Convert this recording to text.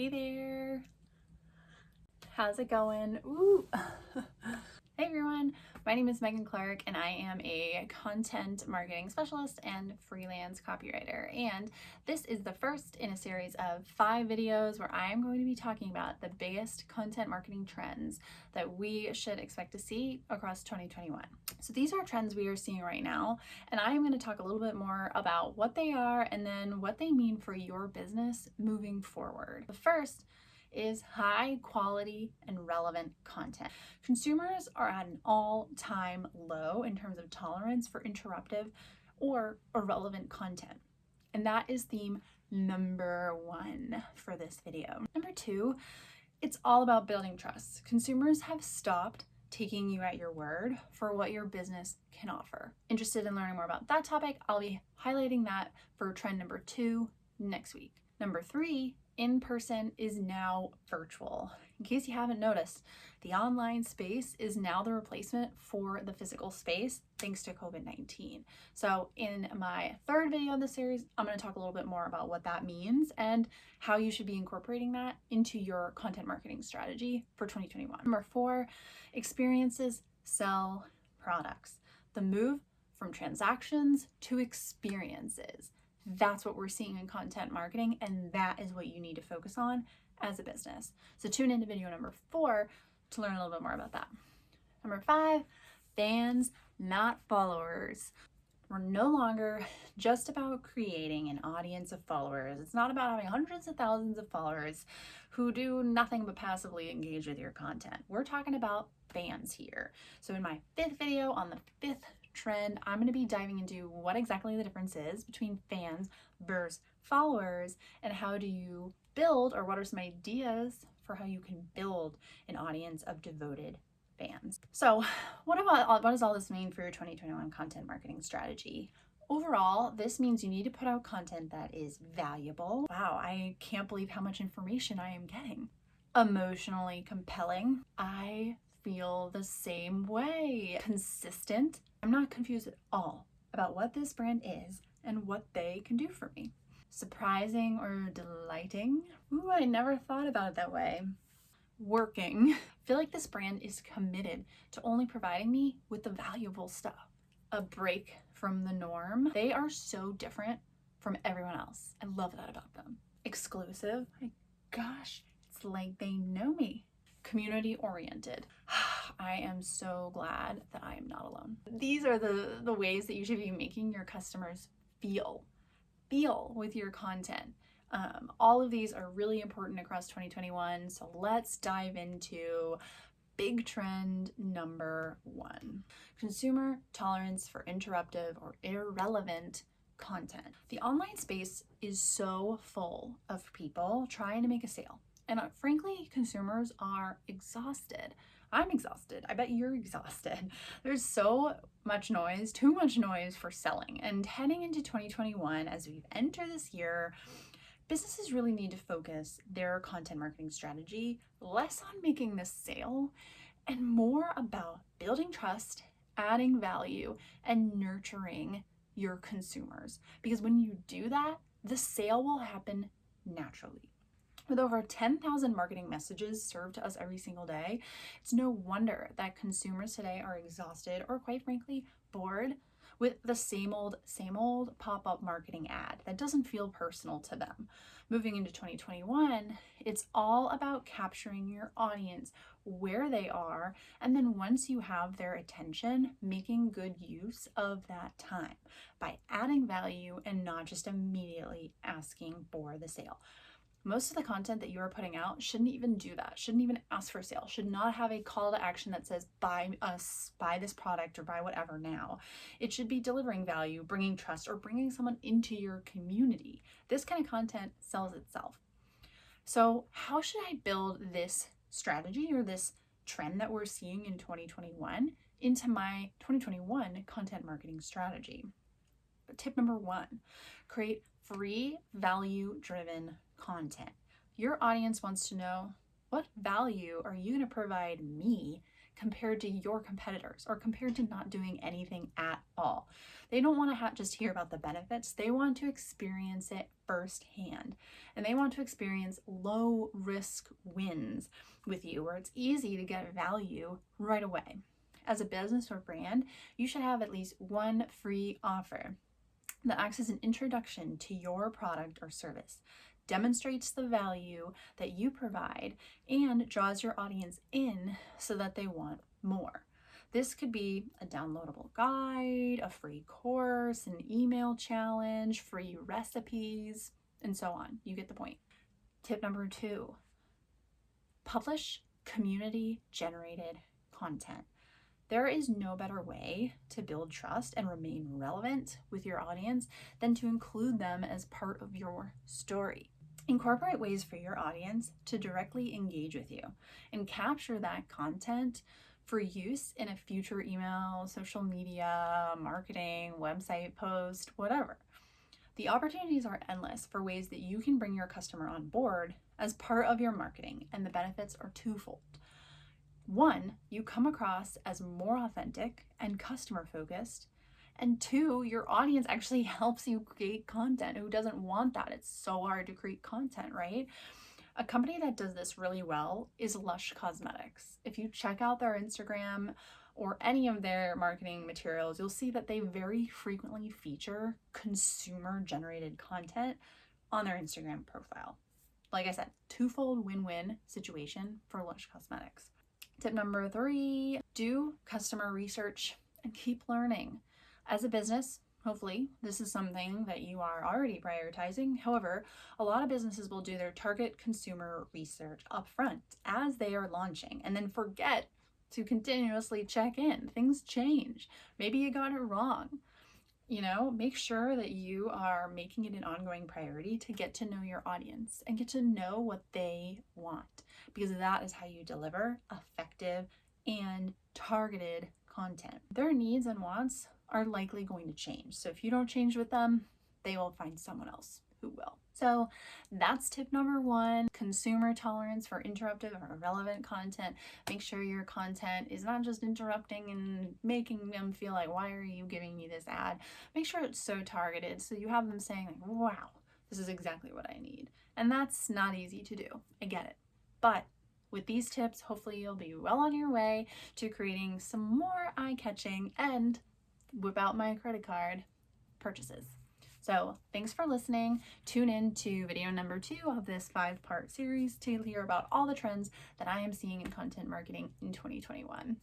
Hey there, how's it going? Ooh. Hey everyone, my name is Megan Clark and I am a content marketing specialist and freelance copywriter. And this is the first in a series of 5 videos where I am going to be talking about the biggest content marketing trends that we should expect to see across 2021. So these are trends we are seeing right now, and I am going to talk a little bit more about what they are and then what they mean for your business moving forward. The first is high quality and relevant content. Consumers are at an all-time low in terms of tolerance for interruptive or irrelevant content. And that is theme number 1 for this video. Number 2, it's all about building trust. Consumers have stopped taking you at your word for what your business can offer. Interested in learning more about that topic? I'll be highlighting that for trend number 2 next week. Number 3, in-person is now virtual. In case you haven't noticed, the online space is now the replacement for the physical space thanks to COVID-19. So in my 3rd video of the series, I'm going to talk a little bit more about what that means and how you should be incorporating that into your content marketing strategy for 2021. Number 4, experiences sell products. The move from transactions to experiences. That's what we're seeing in content marketing, and that is what you need to focus on as a business. So tune into video number 4 to learn a little bit more about that. Number 5, fans, not followers. We're no longer just about creating an audience of followers. It's not about having hundreds of thousands of followers who do nothing but passively engage with your content. We're talking about fans here. So in my 5th video on the 5th trend, I'm going to be diving into what exactly the difference is between fans versus followers, and how do you build, or what are some ideas for how you can build an audience of devoted fans. So what does all this mean for your 2021 content marketing strategy? Overall, this means you need to put out content that is valuable. Wow, I can't believe how much information I am getting. Emotionally compelling. I feel the same way. Consistent. I'm not confused at all about what this brand is and what they can do for me. Surprising or delighting. Ooh, I never thought about it that way. Working. I feel like this brand is committed to only providing me with the valuable stuff. A break from the norm. They are so different from everyone else. I love that about them. Exclusive. My gosh, it's like they know me. Community oriented. I am so glad that I am not alone. These are the ways that you should be making your customers feel with your content. All of these are really important across 2021. So let's dive into big trend number 1. Consumer tolerance for interruptive or irrelevant content. The online space is so full of people trying to make a sale. And frankly, consumers are exhausted. I'm exhausted. I bet you're exhausted. There's so much noise, too much noise for selling. And heading into 2021, as we enter this year, businesses really need to focus their content marketing strategy less on making the sale and more about building trust, adding value, and nurturing your consumers. Because when you do that, the sale will happen naturally. With over 10,000 marketing messages served to us every single day, it's no wonder that consumers today are exhausted or, quite frankly, bored with the same old pop-up marketing ad that doesn't feel personal to them. Moving into 2021, it's all about capturing your audience where they are, and then once you have their attention, making good use of that time by adding value and not just immediately asking for the sale. Most of the content that you are putting out shouldn't even do that, shouldn't even ask for sale, should not have a call to action that says buy us, buy this product, or buy whatever now. It should be delivering value, bringing trust, or bringing someone into your community. This kind of content sells itself. So how should I build this strategy or this trend that we're seeing in 2021 into my 2021 content marketing strategy? Tip number 1, create free value-driven content. Your audience wants to know, what value are you going to provide me compared to your competitors or compared to not doing anything at all. They don't want to just hear about the benefits. They want to experience it firsthand, and they want to experience low risk wins with you where it's easy to get value right away. As a business or brand, you should have at least one free offer that acts as an introduction to your product or service, demonstrates the value that you provide, and draws your audience in so that they want more. This could be a downloadable guide, a free course, an email challenge, free recipes, and so on. You get the point. Tip number 2, publish community-generated content. There is no better way to build trust and remain relevant with your audience than to include them as part of your story. Incorporate ways for your audience to directly engage with you and capture that content for use in a future email, social media, marketing, website post, whatever. The opportunities are endless for ways that you can bring your customer on board as part of your marketing, and the benefits are twofold. 1, you come across as more authentic and customer focused. And 2, your audience actually helps you create content. Who doesn't want that? It's so hard to create content, right? A company that does this really well is Lush Cosmetics. If you check out their Instagram or any of their marketing materials, you'll see that they very frequently feature consumer generated content on their Instagram profile. Like I said, twofold win-win situation for Lush Cosmetics. Tip number 3, do customer research and keep learning. As a business, hopefully this is something that you are already prioritizing. However, a lot of businesses will do their target consumer research upfront as they are launching and then forget to continuously check in. Things change. Maybe you got it wrong. Make sure that you are making it an ongoing priority to get to know your audience and get to know what they want, because that is how you deliver effective and targeted content. Their needs and wants are likely going to change. So if you don't change with them, they will find someone else who will. So that's tip number 1, consumer tolerance for interruptive or irrelevant content. Make sure your content is not just interrupting and making them feel like, why are you giving me this ad? Make sure it's so targeted so you have them saying, like, wow, this is exactly what I need. And that's not easy to do. I get it. But with these tips, hopefully you'll be well on your way to creating some more eye-catching and whip out my credit card purchases. So thanks for listening. Tune in to video number 2 of this 5-part series to hear about all the trends that I am seeing in content marketing in 2021.